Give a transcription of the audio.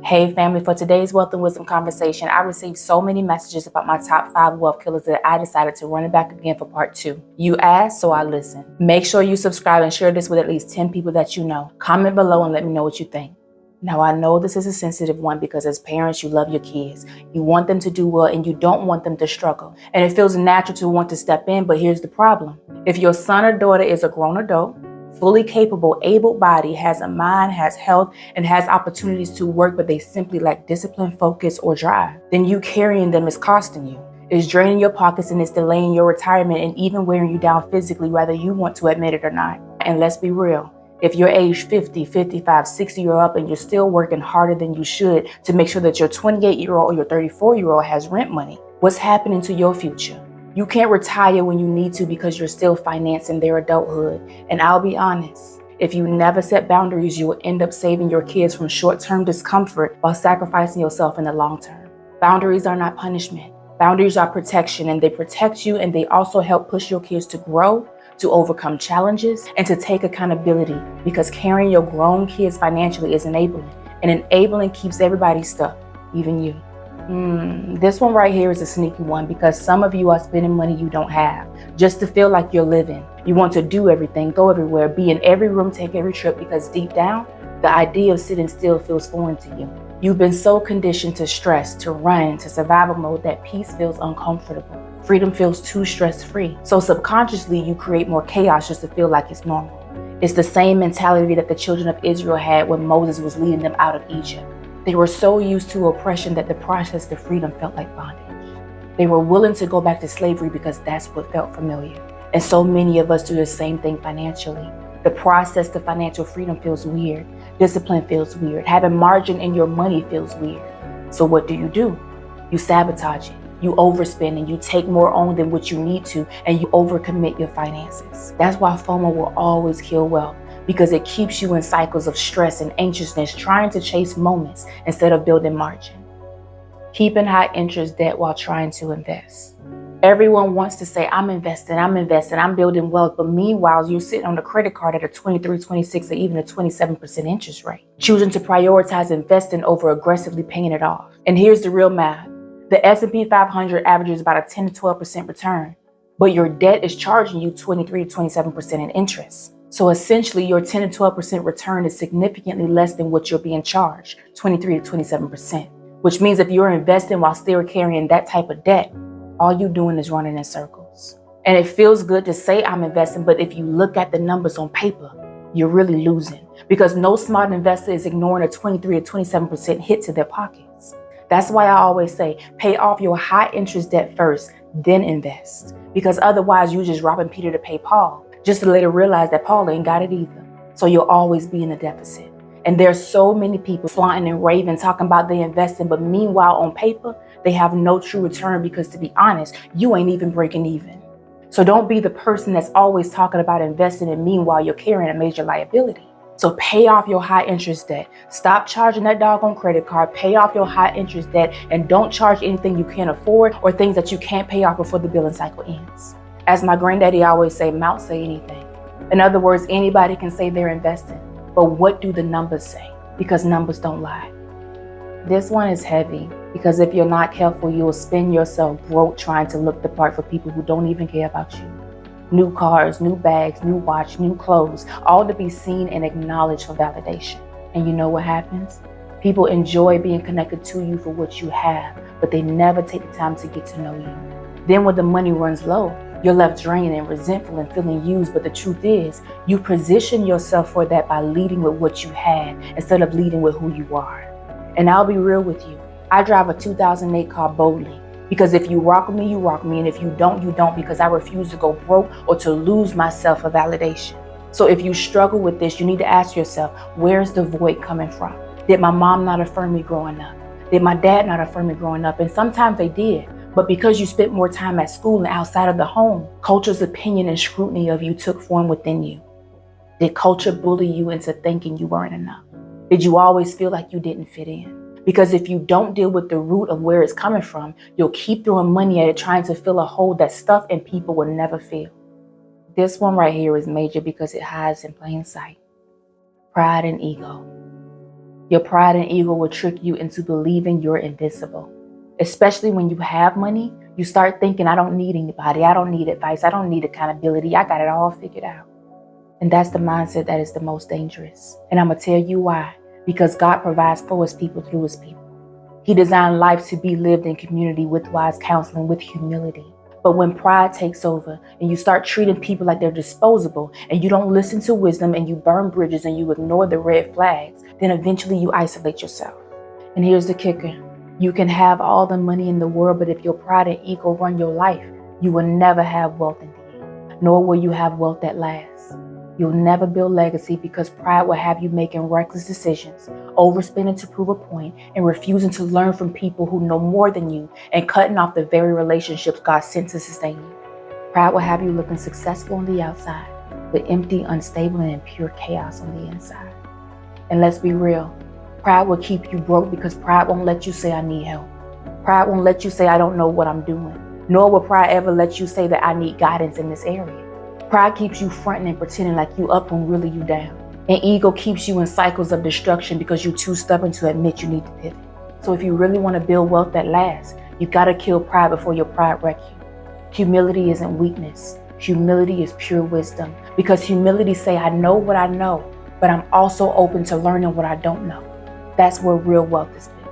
Hey family, for today's Wealth and Wisdom conversation, I received so many messages about my top 5 wealth killers that I decided to run it back again for part 2. You asked, so I listened. Make sure you subscribe and share this with at least 10 people that you know. Comment below and let me know what you think. Now, I know this is a sensitive one because as parents, you love your kids. You want them to do well and you don't want them to struggle. And it feels natural to want to step in, but here's the problem. If your son or daughter is a grown adult, fully capable, able-bodied, has a mind, has health, and has opportunities to work, but they simply lack discipline, focus, or drive, then you carrying them is costing you. It's draining your pockets and it's delaying your retirement and even wearing you down physically, whether you want to admit it or not. And let's be real. If you're age 50, 55, 60 or up and you're still working harder than you should to make sure that your 28-year-old or your 34-year-old has rent money, what's happening to your future? You can't retire when you need to because you're still financing their adulthood. And I'll be honest, if you never set boundaries, you will end up saving your kids from short-term discomfort while sacrificing yourself in the long term. Boundaries are not punishment. Boundaries are protection, and they protect you and they also help push your kids to grow, to overcome challenges, and to take accountability, because carrying your grown kids financially is enabling, and enabling keeps everybody stuck, even you. This one right here is a sneaky one because some of you are spending money you don't have just to feel like you're living. You want to do everything, go everywhere, be in every room, take every trip because deep down, the idea of sitting still feels foreign to you. You've been so conditioned to stress, to run, to survival mode that peace feels uncomfortable. Freedom feels too stress-free. So subconsciously, you create more chaos just to feel like it's normal. It's the same mentality that the children of Israel had when Moses was leading them out of Egypt. They were so used to oppression that the process to freedom felt like bondage. They were willing to go back to slavery because that's what felt familiar. And so many of us do the same thing financially. The process to financial freedom feels weird. Discipline feels weird. Having margin in your money feels weird. So what do? You sabotage it. You overspend and you take more on than what you need to, and you overcommit your finances. That's why FOMO will always kill wealth, because it keeps you in cycles of stress and anxiousness, trying to chase moments instead of building margin. Keeping high interest debt while trying to invest. Everyone wants to say, I'm investing, I'm building wealth. But meanwhile, you're sitting on a credit card at a 23, 26, or even a 27% interest rate, choosing to prioritize investing over aggressively paying it off. And here's the real math. The S&P 500 averages about a 10 to 12% return, but your debt is charging you 23 to 27% in interest. So essentially, your 10 to 12% return is significantly less than what you're being charged, 23 to 27%, which means if you're investing while still carrying that type of debt, all you're doing is running in circles. And it feels good to say I'm investing, but if you look at the numbers on paper, you're really losing, because no smart investor is ignoring a 23 to 27% hit to their pockets. That's why I always say, pay off your high interest debt first, then invest, because otherwise you're just robbing Peter to pay Paul, just to later realize that Paul ain't got it either. So you'll always be in a deficit. And there's so many people flaunting and raving, talking about they investing, but meanwhile on paper, they have no true return because, to be honest, you ain't even breaking even. So don't be the person that's always talking about investing and meanwhile you're carrying a major liability. So pay off your high interest debt. Stop charging that doggone credit card. Pay off your high interest debt and don't charge anything you can't afford or things that you can't pay off before the billing cycle ends. As my granddaddy always say, mouth say anything. In other words, anybody can say they're investing, but what do the numbers say? Because numbers don't lie. This one is heavy because if you're not careful, you will spend yourself broke trying to look the part for people who don't even care about you. New cars, new bags, new watch, new clothes, all to be seen and acknowledged for validation. And you know what happens? People enjoy being connected to you for what you have, but they never take the time to get to know you. Then when the money runs low, you're left drained and resentful and feeling used, but the truth is, you position yourself for that by leading with what you had instead of leading with who you are. And I'll be real with you. I drive a 2008 car boldly. Because if you rock with me, you rock with me. And if you don't, you don't, because I refuse to go broke or to lose myself for validation. So if you struggle with this, you need to ask yourself, where's the void coming from? Did my mom not affirm me growing up? Did my dad not affirm me growing up? And sometimes they did. But because you spent more time at school and outside of the home, culture's opinion and scrutiny of you took form within you. Did culture bully you into thinking you weren't enough? Did you always feel like you didn't fit in? Because if you don't deal with the root of where it's coming from, you'll keep throwing money at it, trying to fill a hole that stuff and people will never fill. This one right here is major because it hides in plain sight. Pride and ego. Your pride and ego will trick you into believing you're invincible. Especially when you have money, you start thinking, I don't need anybody. I don't need advice. I don't need accountability. I got it all figured out. And that's the mindset that is the most dangerous. And I'm going to tell you why. Because God provides for his people through his people. He designed life to be lived in community with wise counseling, with humility. But when pride takes over and you start treating people like they're disposable and you don't listen to wisdom and you burn bridges and you ignore the red flags, then eventually you isolate yourself. And here's the kicker. You can have all the money in the world, but if your pride and ego run your life, you will never have wealth in the end, nor will you have wealth that lasts. You'll never build legacy because pride will have you making reckless decisions, overspending to prove a point, and refusing to learn from people who know more than you and cutting off the very relationships God sent to sustain you. Pride will have you looking successful on the outside, but empty, unstable, and in pure chaos on the inside. And let's be real, pride will keep you broke because pride won't let you say, I need help. Pride won't let you say, I don't know what I'm doing. Nor will pride ever let you say that I need guidance in this area. Pride keeps you fronting and pretending like you up when really you down. And ego keeps you in cycles of destruction because you're too stubborn to admit you need to pivot. So if you really want to build wealth that lasts, you got to kill pride before your pride wreck you. Humility isn't weakness. Humility is pure wisdom. Because humility say, I know what I know, but I'm also open to learning what I don't know. That's where real wealth is built.